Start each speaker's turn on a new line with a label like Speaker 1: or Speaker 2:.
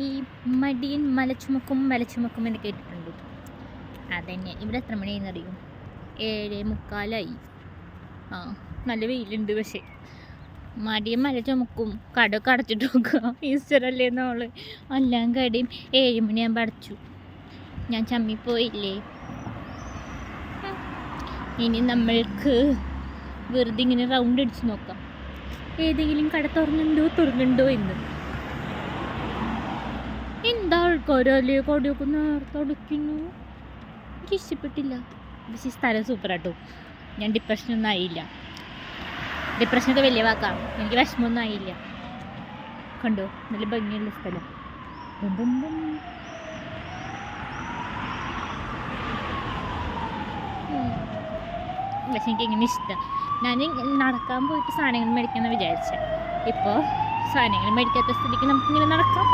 Speaker 1: ഈ മടിയൻ മലച്ചുമക്കും എന്ന് കേട്ടിട്ടുണ്ട്. അതന്നെ. ഇവിടെ എത്ര മണിയാണെന്ന് അറിയും? 7:45. ആ, നല്ല വെയിലുണ്ട്. പക്ഷേ മടിയൻ മല ചുമക്കും, കടയൊക്കെ അടച്ചിട്ട് നോക്കുക. ഈസ്റ്റർ അല്ലേ നാളെ. എല്ലാം കടയും 7 മണിയാകുമ്പോൾ അടച്ചു. ഞാൻ ചമ്മിപ്പോയില്ലേ. ഇനി നമ്മൾക്ക് വെറുതെ ഇങ്ങനെ റൗണ്ട് അടിച്ച് നോക്കാം, ഏതെങ്കിലും കട തുറന്നുണ്ടോ എന്ന്. എന്താ ആൾക്കാരല്ലേ കടയൊക്കെ നേരത്തെ അടയ്ക്കുന്നു. എനിക്ക് ഇഷ്ടപ്പെട്ടില്ല. പക്ഷേ സ്ഥലം സൂപ്പറാട്ടോ. ഞാൻ ഡിപ്രഷനൊന്നും ആയില്ല. ഡിപ്രഷനൊക്കെ വലിയ വാക്കാം. എനിക്ക് വിഷമമൊന്നും ആയില്ല. കണ്ടോ, നല്ല ഭംഗിയുള്ള സ്ഥലം. പക്ഷെ എനിക്ക് ഇങ്ങനെ ഇഷ്ടം. ഞാൻ നടക്കാൻ പോയിട്ട് സാധനങ്ങൾ മേടിക്കാമെന്ന് വിചാരിച്ചത്. ഇപ്പോൾ സാധനങ്ങൾ മേടിക്കാത്ത സ്ഥിതിക്ക് നമുക്കിങ്ങനെ നടക്കാം.